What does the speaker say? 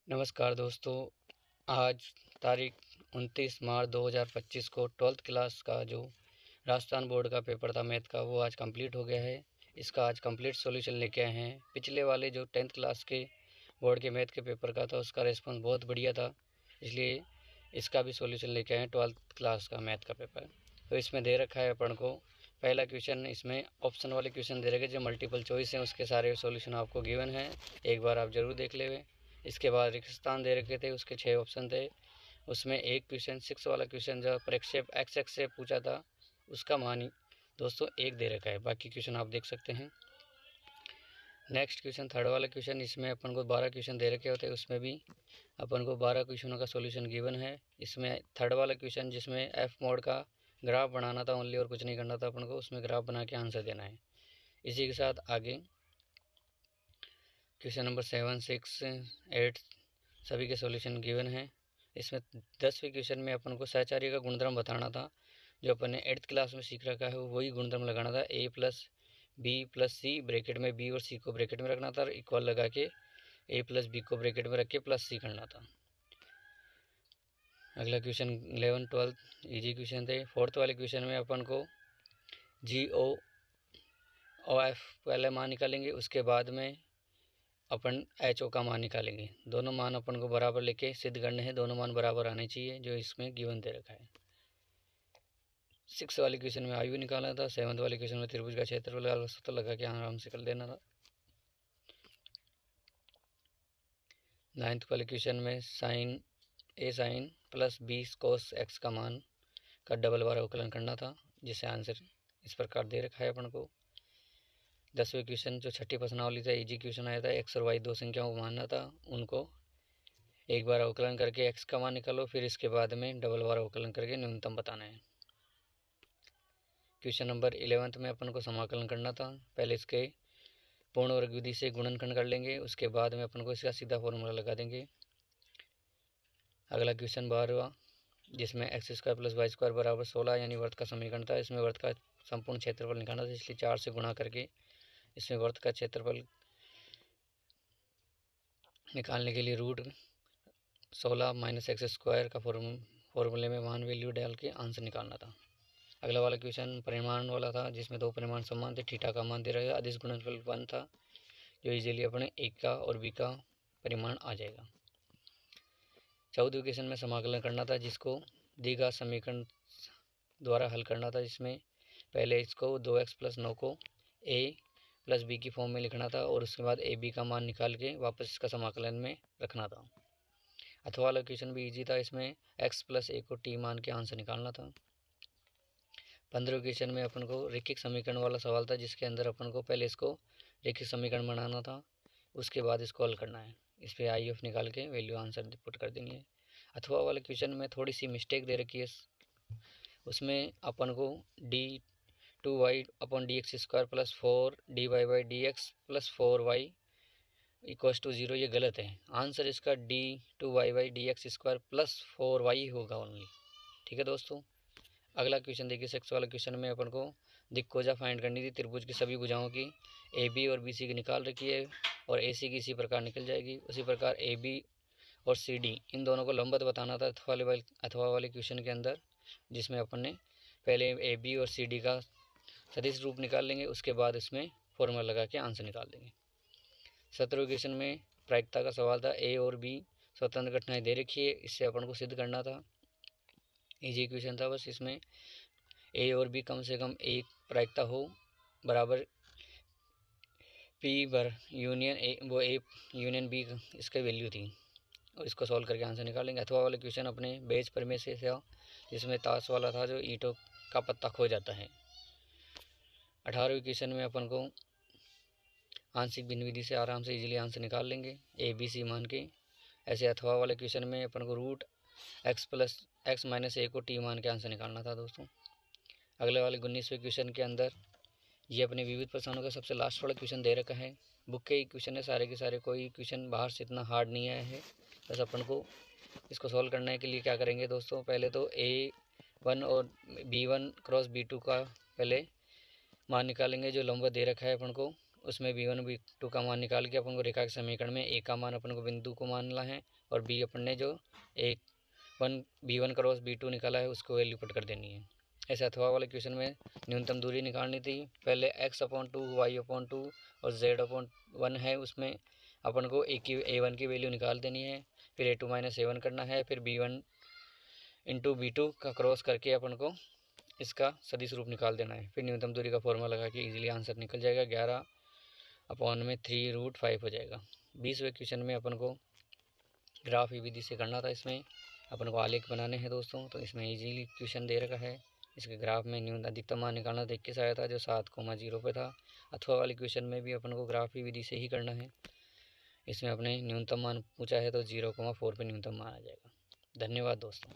नमस्कार दोस्तों। आज तारीख 29 मार्च 2025 को 12th क्लास का जो राजस्थान बोर्ड का पेपर था मैथ का, वो आज कंप्लीट हो गया है। इसका आज कंप्लीट सॉल्यूशन लेके आए हैं। पिछले वाले जो 10th क्लास के बोर्ड के मैथ के पेपर का था, उसका रिस्पॉन्स बहुत बढ़िया था, इसलिए इसका भी सॉल्यूशन लेके आए हैं 12th क्लास का मैथ का पेपर। तो इसमें दे रखा है अपन को पहला क्वेश्चन, इसमें ऑप्शन वाले क्वेश्चन दे रखे जो मल्टीपल चॉइस हैं, उसके सारे सॉल्यूशन आपको गिवन है, एक बार आप ज़रूर देख लेंगे। इसके बाद रिक्त स्थान दे रखे थे, उसके 6 ऑप्शन थे। उसमें एक क्वेश्चन 6 वाला क्वेश्चन जो प्रक्षेप एक्स एक्स से पूछा था, उसका मान दोस्तों 1 दे रखा है। बाकी क्वेश्चन आप देख सकते हैं। नेक्स्ट क्वेश्चन थर्ड वाला क्वेश्चन, इसमें अपन को 12 क्वेश्चन दे रखे होते हैं, उसमें भी अपन को 12 क्वेश्चनों का सॉल्यूशन गिवन है। इसमें थर्ड वाला क्वेश्चन जिसमें एफ मोड का ग्राफ बनाना था ओनली, और कुछ नहीं करना था अपन को, उसमें ग्राफ बना के आंसर देना है। इसी के साथ आगे क्वेश्चन नंबर 7, 6, 8 सभी के सॉल्यूशन गिवन है। इसमें 10वें क्वेश्चन में अपन को सहचार्य का गुणधर्म बताना था, जो अपन ने 8th क्लास में सीख रखा है, वही गुणधर्म लगाना था। a + b + c ब्रैकेट में b और c को ब्रैकेट में रखना था, और इक्वल लगा के a + b को ब्रैकेट में रख के +c करना था। अगला क्वेश्चन 11, 12 इजी क्वेश्चन थे। 4th वाले क्वेश्चन में अपन को GOF पहले मान निकालेंगे, उसके बाद में अपन HO का मान निकालेंगे। दोनों मान अपन को बराबर लेके सिद्ध करने हैं, दोनों मान बराबर आने चाहिए, जो इसमें गिवन दे रखा है। 6 वाले क्वेश्चन में आयु निकालना था। 7th वाले क्वेश्चन में त्रिभुज का क्षेत्रफल सूत्र लगा के आराम से कर देना था। 9th वाले क्वेश्चन में sin + b cos x का मान का डबल बार अवकलन करना था, जिससे आंसर इस प्रकार दे रखा है अपन को। 10वें क्वेश्चन जो छठी प्रश्नावली था, इजी क्वेश्चन आया था। x और y दो संख्याओं को मानना था, उनको एक बार अवकलन करके x का मान निकालो, फिर इसके बाद में डबल बार अवकलन करके न्यूनतम बताना है। क्वेश्चन नंबर 11th में अपन को समाकलन करना था। पहले इसके पूर्ण वर्ग विधि से गुणनखंड कर लेंगे, उसके बाद में अपन को इसका सीधा फॉर्मूला लगा देंगे। अगला क्वेश्चन 12वां, जिसमें x² + y² बराबर 16 यानी वर्त का समीकरण था। इसमें वर्त का संपूर्ण क्षेत्रफल निकालना था, इसलिए 4 से गुणा करके इसमें वर्त का क्षेत्रफल निकालने के लिए √16 - x² का फॉर्मूले में मान वैल्यू डाल के आंसर निकालना था। अगला वाला क्वेश्चन परिमाण वाला था, जिसमें दो परिमाण समान थे। थीटा का मान दे रहा है, अदिश गुणनफल 1 था, जो इजीली अपने a का और b का परिमाण आ जाएगा। 14वें क्वेश्चन में समाकलन करना था, जिसको दी गए समीकरण द्वारा हल करना था। जिसमें पहले इसको 2x + 9 को a + b की फॉर्म में लिखना था, और उसके बाद a b का मान निकाल के वापस इसका समाकलन में रखना था। अथवा वाला क्वेश्चन भी इजी था, इसमें x + a को t मान के आंसर निकालना था। 15वें क्वेश्चन में अपन को रैखिक समीकरण वाला सवाल था, जिसके अंदर अपन को पहले इसको रैखिक समीकरण बनाना था, उसके बाद इसको हल करना है। इस पर IF निकाल के वैल्यू आंसर पुट कर देनी है। अथवा वाले क्वेश्चन में थोड़ी सी मिस्टेक दे रखी है, उसमें अपन को d2y/dx² + 4dy/dx + 4y = 0, ये गलत है। आंसर इसका d2y/dx² + 4y होगा ओनली। ठीक है दोस्तों। अगला क्वेश्चन देखिए 6 वाला क्वेश्चन में अपन को दिक्कोजा फाइंड करनी थी। त्रिभुज की सभी भुजाओं की AB और BC की निकाल रखी है, और AC की इसी प्रकार निकल जाएगी। उसी प्रकार AB और CD इन दोनों को लंबवत बताना था अथवा वाले क्वेश्चन के अंदर, जिसमें अपन ने पहले AB और CD का सदिश रूप निकाल लेंगे, उसके बाद इसमें फॉर्मूला लगा के आंसर निकाल देंगे। 17वें क्वेश्चन में प्रायिकता का सवाल था। A और B स्वतंत्र घटनाएं दे रखी है, इससे अपन को सिद्ध करना था। इजी क्वेश्चन था, बस इसमें A और B कम से कम एक प्रायिकता हो बराबर P union A union B इसका वैल्यू थी, और इसको सॉल्व करके आंसर निकालेंगे। अथवा वाले क्वेश्चन अपने बेज प्रमेय से था, जिसमें ताश वाला था, जो ईंटों का पत्ता खो जाता है। 18वें क्वेश्चन में अपन को आंशिक भिन्न विधि से आराम से इजीली आंसर निकाल लेंगे ABC मान के। ऐसे अथवा वाले क्वेश्चन में अपन को √x + x - a को t मान के आंसर निकालना था दोस्तों। अगले वाले 19वें क्वेश्चन के अंदर ये अपने विविध प्रश्नों का सबसे लास्ट वाला क्वेश्चन दे रखा है। बुक के ही क्वेश्चन है सारे के सारे, कोई क्वेश्चन बाहर से इतना हार्ड नहीं आया है। बस अपन को इसको सॉल्व करने के लिए क्या करेंगे दोस्तों, पहले तो A1 और B1 × B2 का पहले मान निकालेंगे, जो लंबवत दे रखा है अपन को। उसमें b1 b2 का मान निकाल के अपन को रेखा के समीकरण में a का मान अपन को बिंदु को मानना है और b अपन ने जो b1 क्रॉस b2 निकाला है उसको वैल्यू पुट कर देनी है। ऐसे अथवा वाले क्वेश्चन में न्यूनतम दूरी निकालनी थी। पहले x/2 y/2 और z/1 है, उसमें अपन को a1 की वैल्यू निकाल देनी है, फिर a2 - a1 करना है, फिर b1 × b2 का क्रॉस करके अपन को इसका सदिश रूप निकाल देना है। फिर न्यूनतम दूरी का फॉर्मूला लगा के इजीली आंसर निकल जाएगा, 11/3√5 हो जाएगा। 20वें क्वेश्चन में अपन को ग्राफ विधि से करना था। इसमें अपन को आलेख बनाने हैं दोस्तों, तो इसमें इजीली क्वेश्चन दे रखा है। इसके ग्राफ में न्यूनतम अधिकतम मान निकालना तो 21 आया था जो 7,0 पे था। अथवा वाले क्वेश्चन में भी अपन को ग्राफ विधि से ही करना है। इसमें अपने न्यूनतम मान पूछा है तो 0,4 पे न्यूनतम मान आ जाएगा। धन्यवाद दोस्तों।